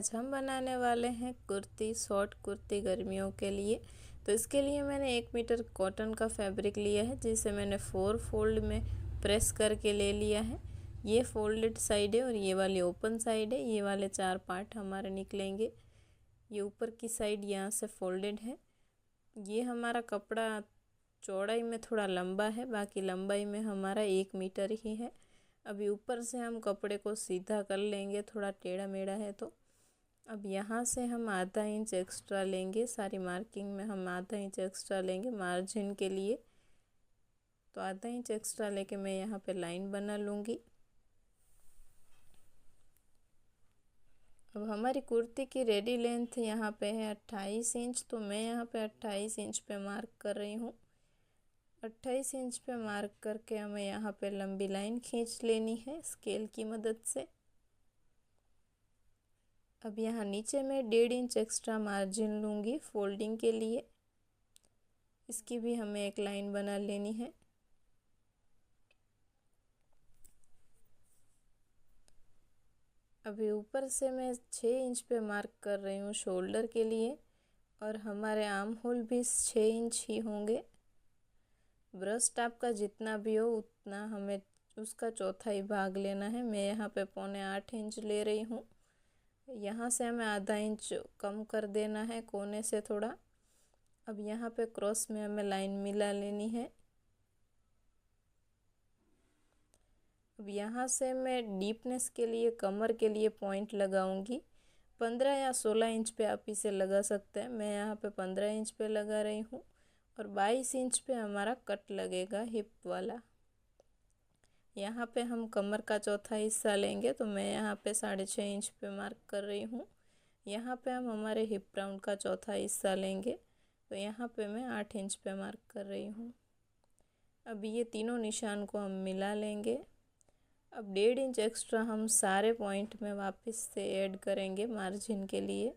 आज हम बनाने वाले हैं कुर्ती, शॉर्ट कुर्ती गर्मियों के लिए। तो इसके लिए मैंने 1 मीटर कॉटन का फैब्रिक लिया है, जिसे मैंने 4 फोल्ड में प्रेस करके ले लिया है। ये फोल्डेड साइड है और ये वाली ओपन साइड है। ये वाले 4 पार्ट हमारे निकलेंगे। ये ऊपर की साइड यहाँ से फोल्डेड है। ये हमारा कपड़ा चौड़ाई में थोड़ा लंबा है, बाकी लंबाई में हमारा 1 मीटर ही है। अभी ऊपर से हम कपड़े को सीधा कर लेंगे, थोड़ा टेढ़ा मेढ़ा है तो। अब यहाँ से हम आधा इंच एक्स्ट्रा लेंगे, सारी मार्किंग में हम आधा इंच एक्स्ट्रा लेंगे मार्जिन के लिए। तो आधा इंच एक्स्ट्रा लेके मैं यहाँ पे लाइन बना लूँगी। अब हमारी कुर्ती की रेडी लेंथ यहाँ पे है 28 इंच, तो मैं यहाँ पे 28 इंच पे मार्क कर रही हूँ। 28 इंच पे मार्क करके हमें यहाँ पे लंबी लाइन खींच लेनी है स्केल की मदद से। अब यहाँ नीचे मैं 1.5 इंच एक्स्ट्रा मार्जिन लूँगी फोल्डिंग के लिए। इसकी भी हमें एक लाइन बना लेनी है। अभी ऊपर से मैं 6 इंच पे मार्क कर रही हूँ शोल्डर के लिए, और हमारे आर्म होल भी 6 इंच ही होंगे। ब्रस्ट आपका जितना भी हो उतना हमें उसका चौथाई भाग लेना है। मैं यहाँ पे 7.25 इंच ले रही हूँ। यहाँ से हमें आधा इंच कम कर देना है कोने से थोड़ा। अब यहाँ पे क्रॉस में हमें लाइन मिला लेनी है। अब यहाँ से मैं डीपनेस के लिए कमर के लिए पॉइंट लगाऊंगी। 15 या 16 इंच पे आप इसे लगा सकते हैं। मैं यहाँ पे 15 इंच पे लगा रही हूँ, और 22 इंच पे हमारा कट लगेगा हिप वाला। यहाँ पे हम कमर का चौथा हिस्सा लेंगे, तो मैं यहाँ पे 6.5 इंच पे मार्क कर रही हूँ। यहाँ पे हम हमारे हिप राउंड का चौथा हिस्सा लेंगे, तो यहाँ पे मैं 8 इंच पे मार्क कर रही हूँ। अब ये तीनों निशान को हम मिला लेंगे। अब 1.5 इंच एक्स्ट्रा हम सारे पॉइंट में वापस से ऐड करेंगे मार्जिन के लिए।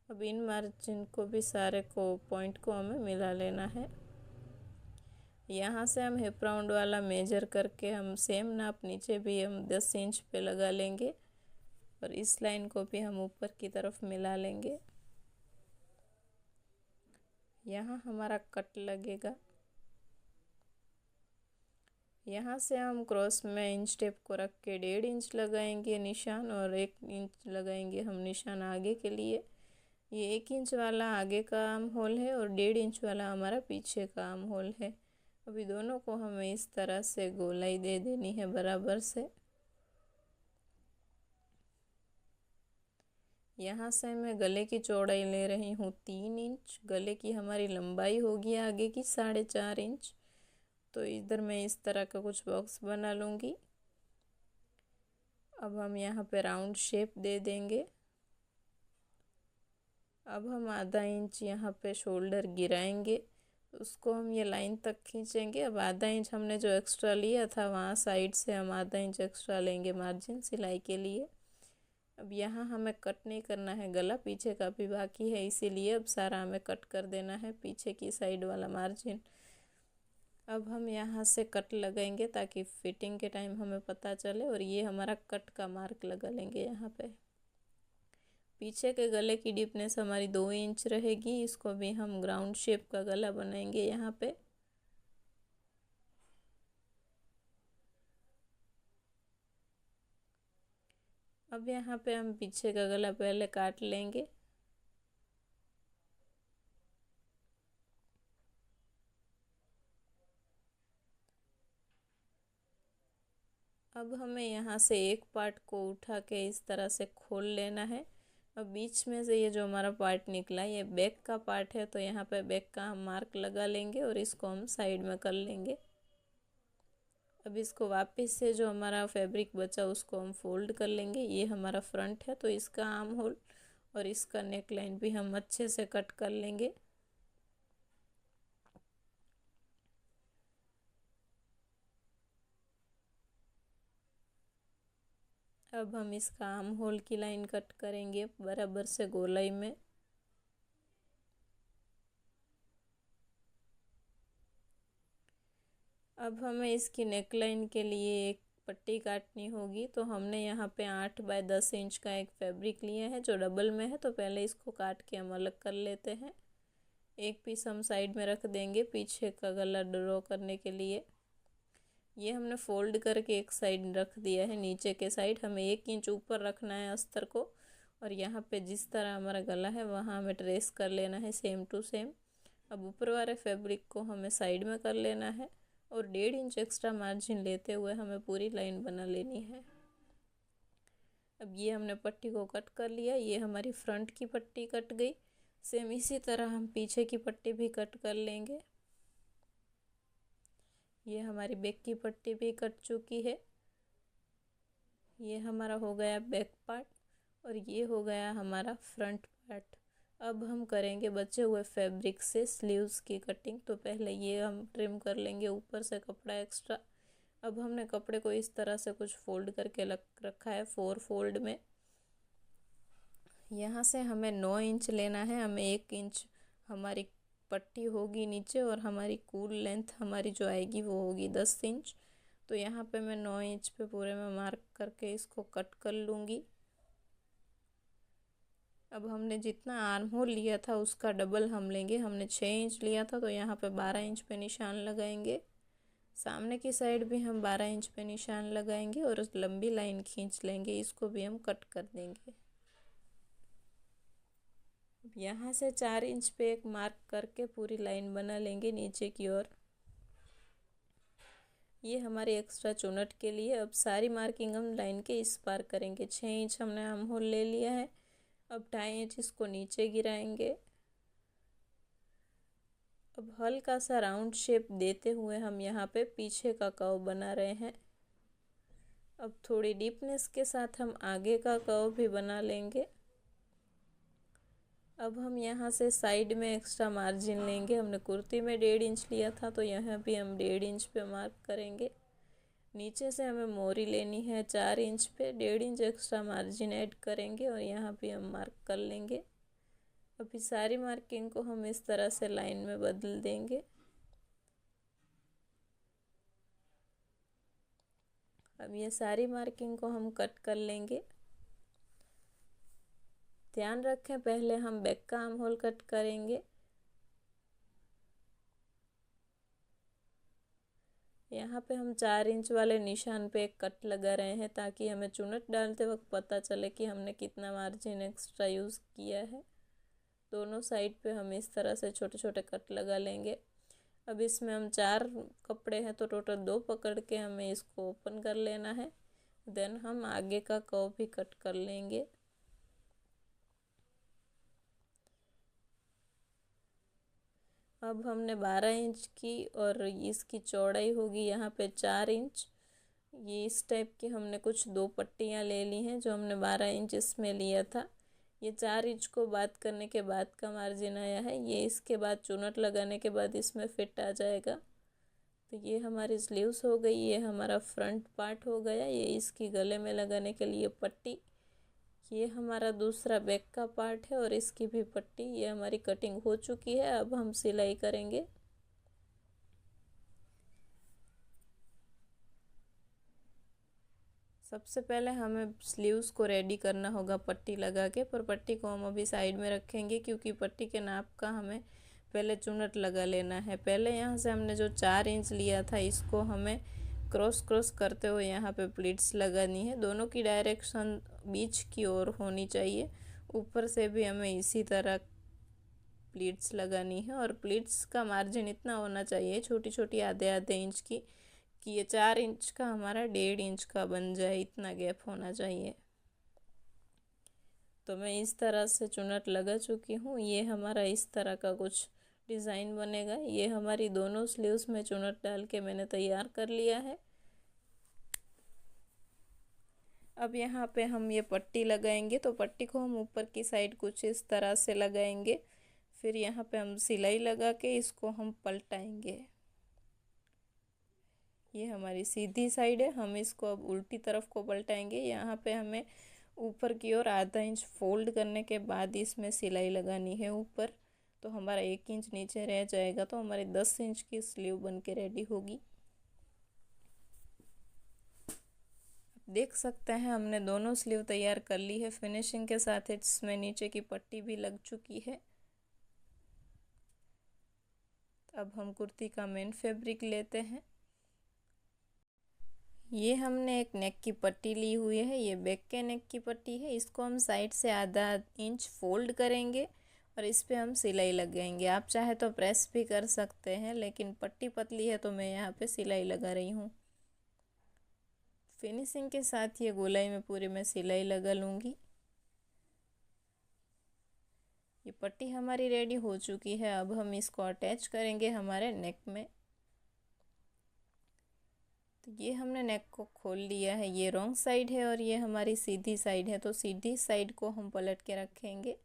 अब इन मार्जिन को भी सारे को पॉइंट को हमें मिला लेना है। यहाँ से हम हिप राउंड वाला मेजर करके हम सेम नाप नीचे भी हम 10 इंच पे लगा लेंगे, और इस लाइन को भी हम ऊपर की तरफ मिला लेंगे। यहाँ हमारा कट लगेगा। यहाँ से हम क्रॉस में इंच टेप को रख के 1.5 इंच लगाएंगे निशान, और 1 इंच लगाएंगे हम निशान आगे के लिए। ये 1 इंच वाला आगे का आर्म होल है, और 1.5 इंच वाला हमारा पीछे का आर्म होल है। अभी दोनों को हमें इस तरह से गोलाई दे देनी है बराबर से। यहाँ से मैं गले की चौड़ाई ले रही हूँ 3 इंच। गले की हमारी लंबाई होगी आगे की 4.5 इंच। तो इधर मैं इस तरह का कुछ बॉक्स बना लूँगी। अब हम यहाँ पे राउंड शेप दे देंगे। अब हम आधा इंच यहाँ पे शोल्डर गिराएंगे, उसको हम ये लाइन तक खींचेंगे। अब आधा इंच हमने जो एक्स्ट्रा लिया था, वहाँ साइड से हम आधा इंच एक्स्ट्रा लेंगे मार्जिन सिलाई के लिए। अब यहाँ हमें कट नहीं करना है, गला पीछे का भी बाकी है, इसीलिए अब सारा हमें कट कर देना है पीछे की साइड वाला मार्जिन। अब हम यहाँ से कट लगाएंगे ताकि फिटिंग के टाइम हमें पता चले, और ये हमारा कट का मार्क लगा लेंगे यहाँ पे। पीछे के गले की डीपनेस हमारी 2 इंच रहेगी। इसको भी हम ग्राउंड शेप का गला बनाएंगे यहाँ पे। अब यहाँ पे हम पीछे का गला पहले काट लेंगे। अब हमें यहाँ से एक पार्ट को उठा के इस तरह से खोल लेना है। अब बीच में से ये जो हमारा पार्ट निकला, ये बैक का पार्ट है, तो यहाँ पे बैक का हम मार्क लगा लेंगे, और इसको हम साइड में कर लेंगे। अब इसको वापस से जो हमारा फैब्रिक बचा उसको हम फोल्ड कर लेंगे। ये हमारा फ्रंट है, तो इसका आर्म होल और इसका नेक लाइन भी हम अच्छे से कट कर लेंगे। अब हम इसका आर्म होल की लाइन कट करेंगे बराबर से गोलाई में। अब हमें इसकी नेक लाइन के लिए एक पट्टी काटनी होगी। तो हमने यहाँ पे 8 बाय 10 इंच का एक फैब्रिक लिया है जो डबल में है, तो पहले इसको काट के हम अलग कर लेते हैं। एक पीस हम साइड में रख देंगे पीछे का गला ड्रॉ करने के लिए। ये हमने फोल्ड करके एक साइड रख दिया है, नीचे के साइड हमें 1 इंच ऊपर रखना है अस्तर को, और यहाँ पे जिस तरह हमारा गला है वहाँ हमें ट्रेस कर लेना है सेम टू सेम। अब ऊपर वाले फैब्रिक को हमें साइड में कर लेना है और 1.5 इंच एक्स्ट्रा मार्जिन लेते हुए हमें पूरी लाइन बना लेनी है। अब ये हमने पट्टी को कट कर लिया, ये हमारी फ्रंट की पट्टी कट गई। सेम इसी तरह हम पीछे की पट्टी भी कट कर लेंगे। ये हमारी बैक की पट्टी भी कट चुकी है। ये हमारा हो गया बैक पार्ट और ये हो गया हमारा फ्रंट पार्ट। अब हम करेंगे बचे हुए फैब्रिक से स्लीव्स की कटिंग। तो पहले ये हम ट्रिम कर लेंगे ऊपर से कपड़ा एक्स्ट्रा। अब हमने कपड़े को इस तरह से कुछ फोल्ड करके रखा है 4 फोल्ड में। यहाँ से हमें 9 इंच लेना है, हमें 1 इंच हमारी पट्टी होगी नीचे और हमारी कूल लेंथ हमारी जो आएगी वो होगी 10 इंच। तो यहाँ पे मैं 9 इंच पे पूरे में मार्क करके इसको कट कर लूँगी। अब हमने जितना आर्म होल लिया था उसका डबल हम लेंगे, हमने 6 इंच लिया था तो यहाँ पे 12 इंच पे निशान लगाएंगे। सामने की साइड भी हम 12 इंच पे निशान लगाएंगे और उस लंबी लाइन खींच लेंगे, इसको भी हम कट कर देंगे। यहाँ से 4 इंच पे एक मार्क करके पूरी लाइन बना लेंगे नीचे की ओर। ये हमारे एक्स्ट्रा चुनट के लिए। अब सारी मार्किंग हम लाइन के इस पार करेंगे। 6 इंच हमने आर्म होल ले लिया है, अब 2.5 इंच इसको नीचे गिराएंगे। अब हल्का सा राउंड शेप देते हुए हम यहाँ पे पीछे का कर्व बना रहे हैं। अब थोड़ी डीपनेस के साथ हम आगे का कर्व भी बना लेंगे। अब हम यहाँ से साइड में एक्स्ट्रा मार्जिन लेंगे। हमने कुर्ती में 1.5 इंच लिया था तो यहाँ भी हम 1.5 इंच पे मार्क करेंगे। नीचे से हमें मोरी लेनी है 4 इंच पे, 1.5 इंच एक्स्ट्रा मार्जिन ऐड करेंगे और यहाँ भी हम मार्क कर लेंगे। अभी सारी मार्किंग को हम इस तरह से लाइन में बदल देंगे। अब ये सारी मार्किंग को हम कट कर लेंगे। ध्यान रखें पहले हम बैक का आर्म होल कट करेंगे। यहाँ पे हम 4 इंच वाले निशान पे एक कट लगा रहे हैं ताकि हमें चुनट डालते वक्त पता चले कि हमने कितना मार्जिन एक्स्ट्रा यूज़ किया है। दोनों साइड पे हम इस तरह से छोटे छोटे कट लगा लेंगे। अब इसमें हम 4 कपड़े हैं तो टोटल 2 पकड़ के हमें इसको ओपन कर लेना है। देन हम आगे का कर्व भी कट कर लेंगे। अब हमने 12 इंच की और इसकी चौड़ाई होगी यहाँ पे 4 इंच। ये इस टाइप की हमने कुछ 2 पट्टियाँ ले ली हैं जो हमने 12 इंच इसमें लिया था। ये 4 इंच को बात करने के बाद का मार्जिन आया है, ये इसके बाद चुनट लगाने के बाद इसमें फिट आ जाएगा। तो ये हमारी स्लीव्स हो गई, ये हमारा फ्रंट पार्ट हो गया, ये इसकी गले में लगाने के लिए पट्टी, ये हमारा दूसरा बैक का पार्ट है और इसकी भी पट्टी। ये हमारी कटिंग हो चुकी है। अब हम सिलाई करेंगे। सबसे पहले हमें स्लीव्स को रेडी करना होगा पट्टी लगा के, पर पट्टी को हम अभी साइड में रखेंगे क्योंकि पट्टी के नाप का हमें पहले चुनट लगा लेना है। पहले यहाँ से हमने जो 4 इंच लिया था इसको हमें क्रॉस क्रॉस करते हुए यहाँ पे प्लीट्स लगानी है। दोनों की डायरेक्शन बीच की ओर होनी चाहिए। ऊपर से भी हमें इसी तरह प्लीट्स लगानी है और प्लीट्स का मार्जिन इतना होना चाहिए छोटी छोटी आधे आधे इंच की कि ये 4 इंच का हमारा 1.5 इंच का बन जाए, इतना गैप होना चाहिए। तो मैं इस तरह से चुनट लगा चुकी हूँ। ये हमारा इस तरह का कुछ डिज़ाइन बनेगा। ये हमारी दोनों स्लीव्स में चुनट डाल के मैंने तैयार कर लिया है। अब यहाँ पे हम ये पट्टी लगाएंगे, तो पट्टी को हम ऊपर की साइड कुछ इस तरह से लगाएंगे। फिर यहाँ पे हम सिलाई लगा के इसको हम पलटाएंगे। ये हमारी सीधी साइड है, हम इसको अब उल्टी तरफ को पलटाएंगे। यहाँ पे हमें ऊपर की ओर आधा इंच फोल्ड करने के बाद इसमें सिलाई लगानी है ऊपर। तो हमारा 1 इंच नीचे रह जाएगा, तो हमारी 10 इंच की स्लीव बन के रेडी होगी। देख सकते हैं हमने दोनों स्लीव तैयार कर ली है फिनिशिंग के साथ। इसमें नीचे की पट्टी भी लग चुकी है। अब हम कुर्ती का मेन फैब्रिक लेते हैं। ये हमने एक नेक की पट्टी ली हुई है, ये बैक के नेक की पट्टी है। इसको हम साइड से आधा इंच फोल्ड करेंगे और इस पे हम सिलाई लगाएंगे। आप चाहे तो प्रेस भी कर सकते हैं, लेकिन पट्टी पतली है तो मैं यहाँ पे सिलाई लगा रही हूँ। फिनिशिंग के साथ ये गोलाई में पूरी मैं सिलाई लगा लूँगी। ये पट्टी हमारी रेडी हो चुकी है। अब हम इसको अटैच करेंगे हमारे नेक में। तो ये हमने नेक को खोल लिया है। ये रॉन्ग साइड है और ये हमारी सीधी साइड है, तो सीधी साइड को हम पलट के रखेंगे।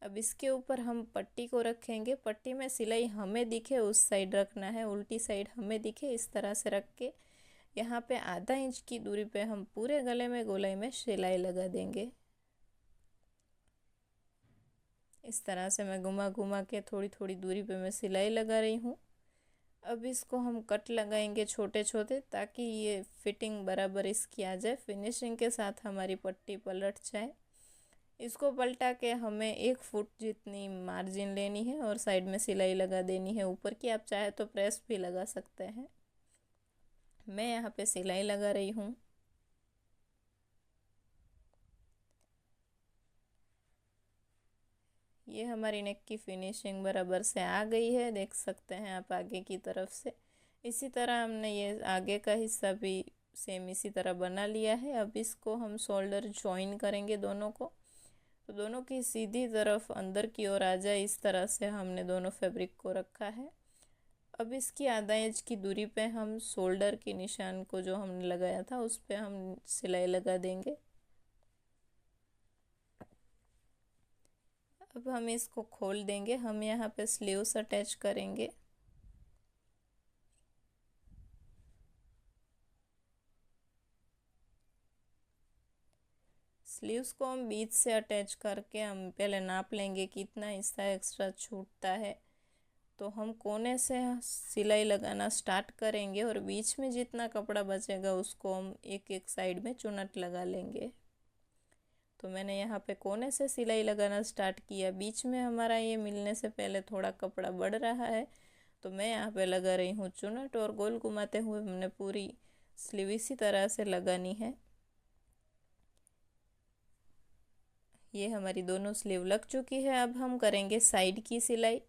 अब इसके ऊपर हम पट्टी को रखेंगे। पट्टी में सिलाई हमें दिखे उस साइड रखना है, उल्टी साइड हमें दिखे इस तरह से रख के यहाँ पे आधा इंच की दूरी पे हम पूरे गले में गोलाई में सिलाई लगा देंगे। इस तरह से मैं घुमा घुमा के थोड़ी थोड़ी दूरी पे मैं सिलाई लगा रही हूँ। अब इसको हम कट लगाएंगे छोटे छोटे, ताकि ये फिटिंग बराबर इसकी आ जाए, फिनिशिंग के साथ हमारी पट्टी पलट जाए। इसको पलटा के हमें 1 फुट जितनी मार्जिन लेनी है और साइड में सिलाई लगा देनी है ऊपर की। आप चाहे तो प्रेस भी लगा सकते हैं। मैं यहाँ पे सिलाई लगा रही हूँ। ये हमारी नेक की फिनिशिंग बराबर से आ गई है, देख सकते हैं आप आगे की तरफ से। इसी तरह हमने ये आगे का हिस्सा भी सेम इसी तरह बना लिया है। अब इसको हम शोल्डर ज्वाइन करेंगे दोनों को, तो दोनों की सीधी तरफ अंदर की ओर आ जाए इस तरह से हमने दोनों फैब्रिक को रखा है। अब इसकी आधा इंच की दूरी पे हम शोल्डर के निशान को जो हमने लगाया था उस पे हम सिलाई लगा देंगे। अब हम इसको खोल देंगे। हम यहाँ पे स्लीव्स अटैच करेंगे। स्लीव्स को हम बीच से अटैच करके हम पहले नाप लेंगे कितना हिस्सा एक्स्ट्रा छूटता है। तो हम कोने से सिलाई लगाना स्टार्ट करेंगे और बीच में जितना कपड़ा बचेगा उसको हम एक एक साइड में चुन्नट लगा लेंगे। तो मैंने यहाँ पे कोने से सिलाई लगाना स्टार्ट किया। बीच में हमारा ये मिलने से पहले थोड़ा कपड़ा बढ़ रहा है, तो मैं यहाँ पे लगा रही हूँ चुन्नट और गोल घुमाते हुए हमने पूरी स्लीव इसी तरह से लगानी है। ये हमारी दोनों स्लीव लग चुकी है। अब हम करेंगे साइड की सिलाई।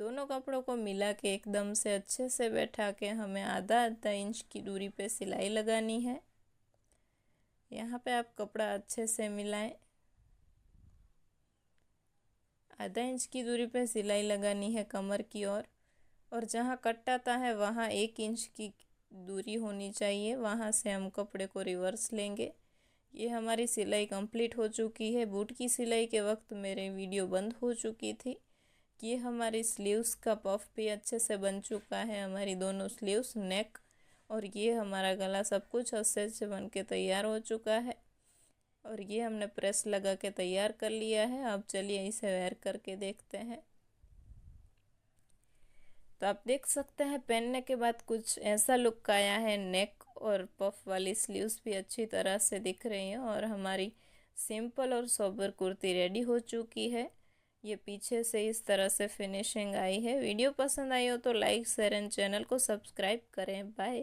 दोनों कपड़ों को मिला के एकदम से अच्छे से बैठा के हमें आधा आधा इंच की दूरी पे सिलाई लगानी है। यहाँ पे आप कपड़ा अच्छे से मिलाएं। आधा इंच की दूरी पे सिलाई लगानी है कमर की ओर, और जहाँ कट आता है वहाँ 1 इंच की दूरी होनी चाहिए। वहाँ से हम कपड़े को रिवर्स लेंगे। ये हमारी सिलाई कंप्लीट हो चुकी है। बूट की सिलाई के वक्त मेरी वीडियो बंद हो चुकी थी। ये हमारी स्लीव्स का पफ भी अच्छे से बन चुका है, हमारी दोनों स्लीव्स, नेक और ये हमारा गला सब कुछ अच्छे से बन के तैयार हो चुका है। और ये हमने प्रेस लगा के तैयार कर लिया है। अब चलिए इसे वेयर करके देखते हैं। तो आप देख सकते हैं पहनने के बाद कुछ ऐसा लुक आया है। नेक और पफ वाली स्लीव्स भी अच्छी तरह से दिख रही हैं और हमारी सिंपल और सोबर कुर्ती रेडी हो चुकी है। ये पीछे से इस तरह से फिनिशिंग आई है। वीडियो पसंद आई हो तो लाइक शेयर एंड चैनल को सब्सक्राइब करें। बाय।